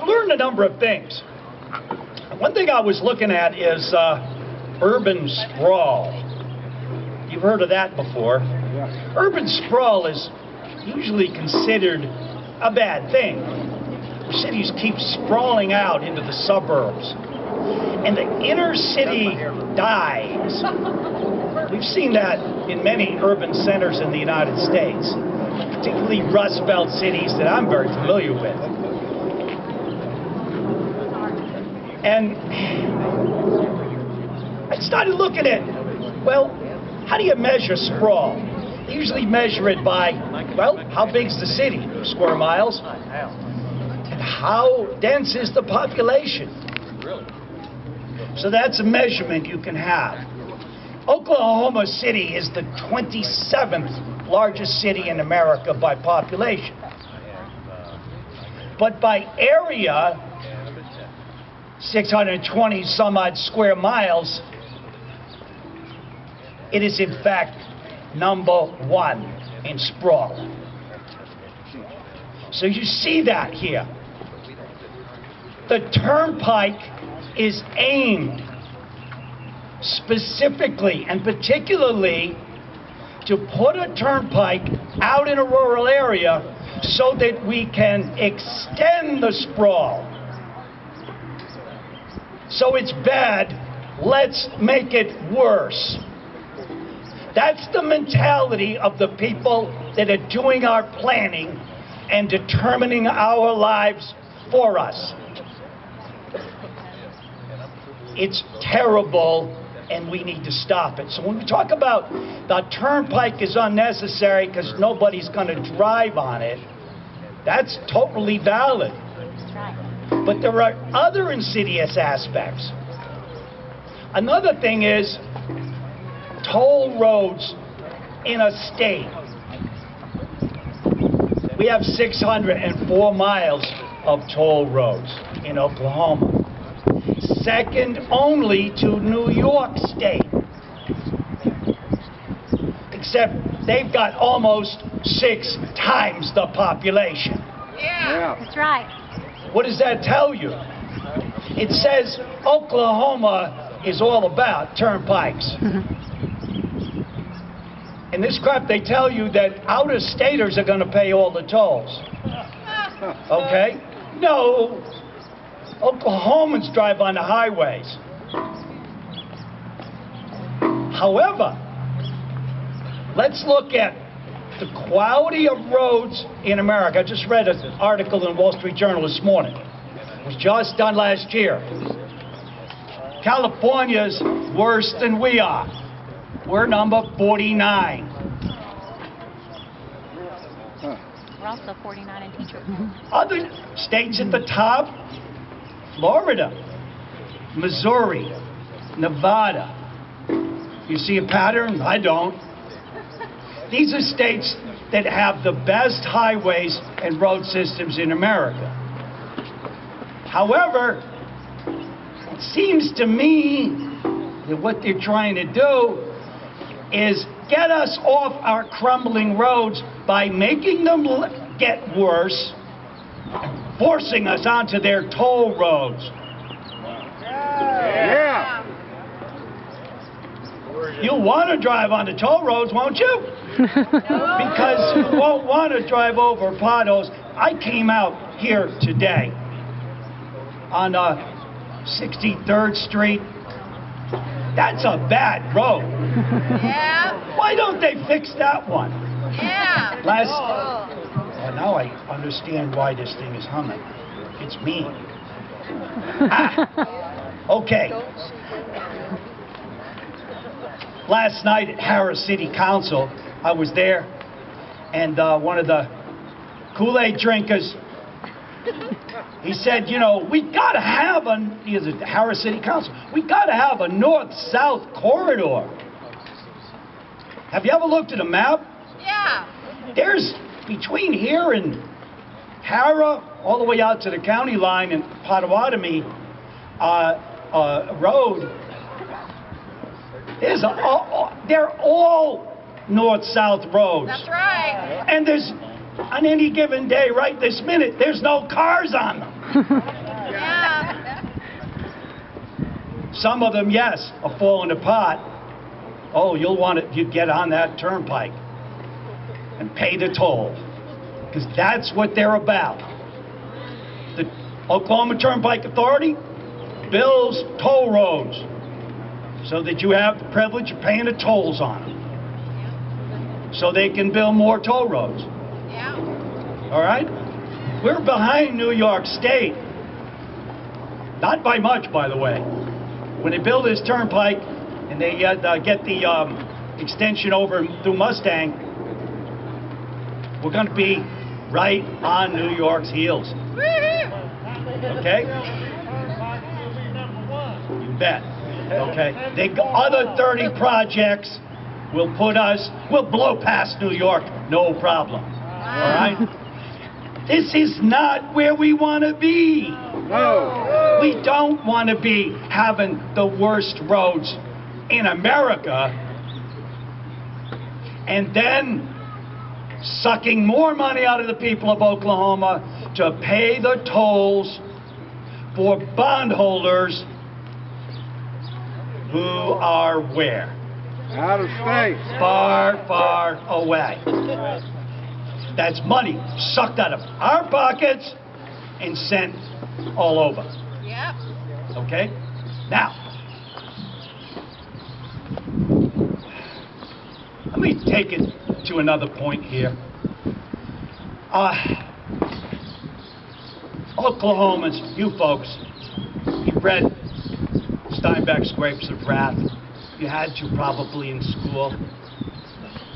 I've learned a number of things. One thing I was looking at is urban sprawl. You've heard of that before. Urban sprawl is usually considered a bad thing. Cities keep sprawling out into the suburbs, and the inner city dies. We've seen that in many urban centers in the United States, particularly Rust Belt cities that I'm very familiar with. And I started looking at, well, how do you measure sprawl? They usually measure it by, well, how big's the city, square miles, and how dense is the population. So that's a measurement you can have. Oklahoma City is the 27th largest city in America by population. But by area, 620 some odd square miles, it is in fact number one in sprawl. So you see that here. The turnpike is aimed specifically and particularly to put a turnpike out in a rural area so that we can extend the sprawl. So it's bad, let's make it worse. That's the mentality of the people that are doing our planning and determining our lives for us. It's terrible, and we need to stop it. So when we talk about the turnpike is unnecessary because nobody's going to drive on it, that's totally valid. But there are other insidious aspects. Another thing is toll roads in a state. We have 604 miles of toll roads in Oklahoma. Second only to New York State. Except they've got almost 6 times the population. Yeah. That's right. What does that tell you? It says Oklahoma is all about turnpikes. In this crap, they tell you that out-of-staters are going to pay all the tolls. Okay? No. Oklahomans drive on the highways. However, let's look at the quality of roads in America. I just read an article in Wall Street Journal this morning. It was just done last year. California's worse than we are. We're number 49. We're also 49 in teacher. Other states at the top, Florida, Missouri, Nevada. You see a pattern? I don't. These are states that have the best highways and road systems in America. However, it seems to me that what they're trying to do is get us off our crumbling roads by making them get worse, and forcing us onto their toll roads. Yeah. You'll want to drive on the toll roads, won't you? Because you won't want to drive over potholes. I came out here today on 63rd Street. That's a bad road. Yeah. Why don't they fix that one? Yeah. Well, now I understand why this thing is humming. It's me. Okay. Last night at Harris City Council, I was there, and one of the Kool-Aid drinkers, he said, you know, we gotta have he's at Harris City Council, we gotta have a north-south corridor. Have you ever looked at a map? Yeah. There's, between here and Hara, all the way out to the county line in Potawatomi Road, they're all north-south roads. That's right. And there's on any given day, right this minute, there's no cars on them. Yeah. Some of them, yes, are falling apart. Oh, you get on that turnpike and pay the toll, because that's what they're about. The Oklahoma Turnpike Authority builds toll roads so that you have the privilege of paying the tolls on them, so they can build more toll roads. Yeah. All right? We're behind New York State. Not by much, by the way. When they build this turnpike and they get the extension over through Mustang, we're going to be right on New York's heels. Okay? You bet. Okay? Other 30 projects will blow past New York, no problem. All right? This is not where we want to be. No. We don't want to be having the worst roads in America and then sucking more money out of the people of Oklahoma to pay the tolls for bondholders who are where? Out of state. Far, far away. That's money sucked out of our pockets and sent all over. Yep. Okay? Now, let me take it to another point here. Oklahomans, you folks, you've read Steinbeck's Grapes of Wrath. You had to probably in school.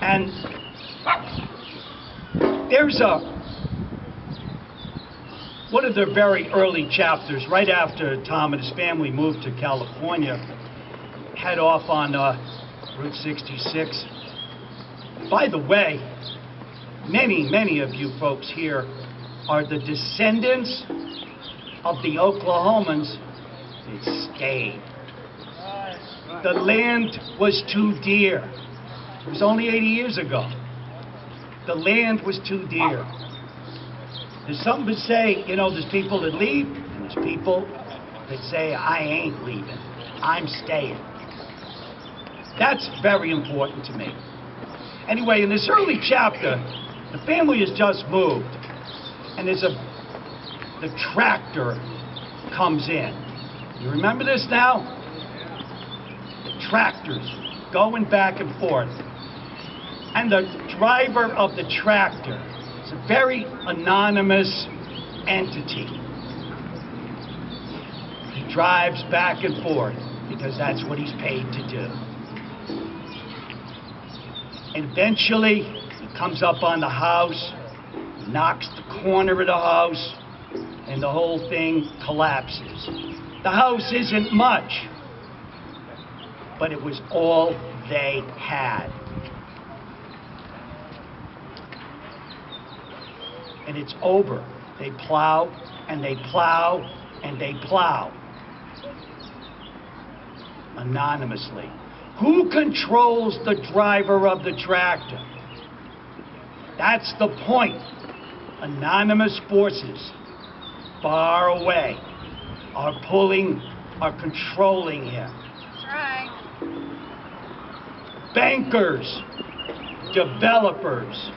And there's one of the very early chapters, right after Tom and his family moved to California, head off on Route 66. By the way, many of you folks here are the descendants of the Oklahomans that stayed. The land was too dear. It was only 80 years ago. The land was too dear. There's some that say, there's people that leave, and there's people that say, I ain't leaving. I'm staying. That's very important to me. Anyway, in this early chapter, the family has just moved, and the tractor comes in. You remember this now? The tractors going back and forth. And the driver of the tractor is a very anonymous entity. He drives back and forth because that's what he's paid to do. And eventually, he comes up on the house, knocks the corner of the house, and the whole thing collapses. The house isn't much, but it was all they had. And it's over. They plow, and they plow, and they plow. Anonymously. Who controls the driver of the tractor? That's the point. Anonymous forces far away are controlling him. That's right. Bankers, developers.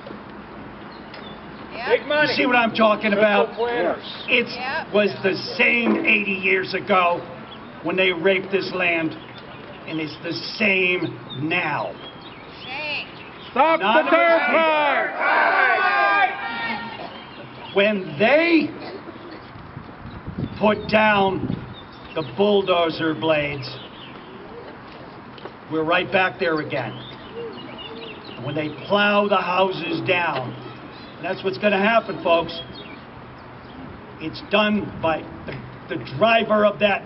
Yep. You see what I'm talking about? It Yep. was the same 80 years ago when they raped this land, and it's the same now. Shame. Stop the Anonymous turnpike! When they put down the bulldozer blades, we're right back there again. When they plow the houses down, that's what's going to happen, folks. It's done by the driver of that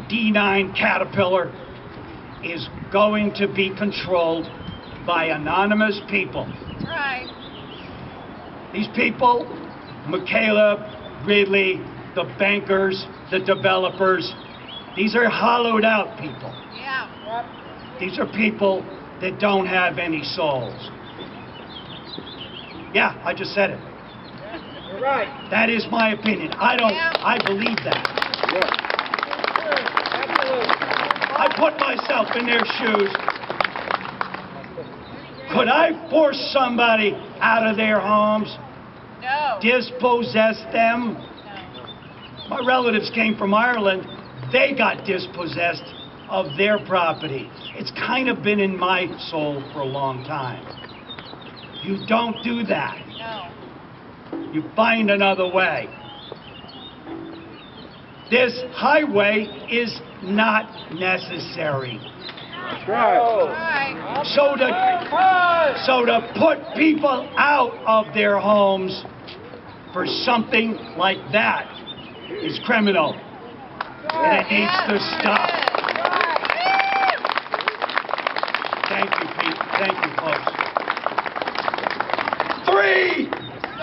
D9 Caterpillar is going to be controlled by anonymous people. That's right. These people, McCaleb, Ridley, the bankers, the developers, these are hollowed out people. Yeah. These are people that don't have any souls. Yeah, I just said it. You're right. That is my opinion. I believe that. Yeah. Absolutely. I put myself in their shoes. Could I force somebody out of their homes? No. Dispossess them? No. My relatives came from Ireland. They got dispossessed of their property. It's kind of been in my soul for a long time. You don't do that. No. You find another way. This highway is not necessary. That's right. Right. So to put people out of their homes for something like that is criminal. And it needs to stop. Thank you, Pete. Thank you, folks. 3!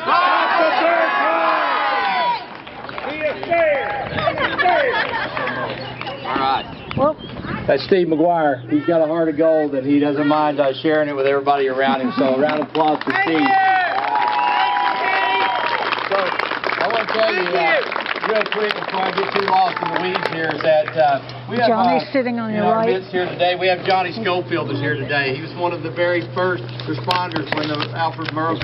Stop the dirt ride! Be a fair! Be a fair! All right. That's Steve Maguire. He's got a heart of gold, and he doesn't mind sharing it with everybody around him. So a round of applause for Steve. So I want to tell you, real quick before I get too lost in the weeds here, is that we have Johnny's sitting on your our right. midst here today. We have Johnny Schofield is here today. He was one of the very first responders when the Alfred Murrah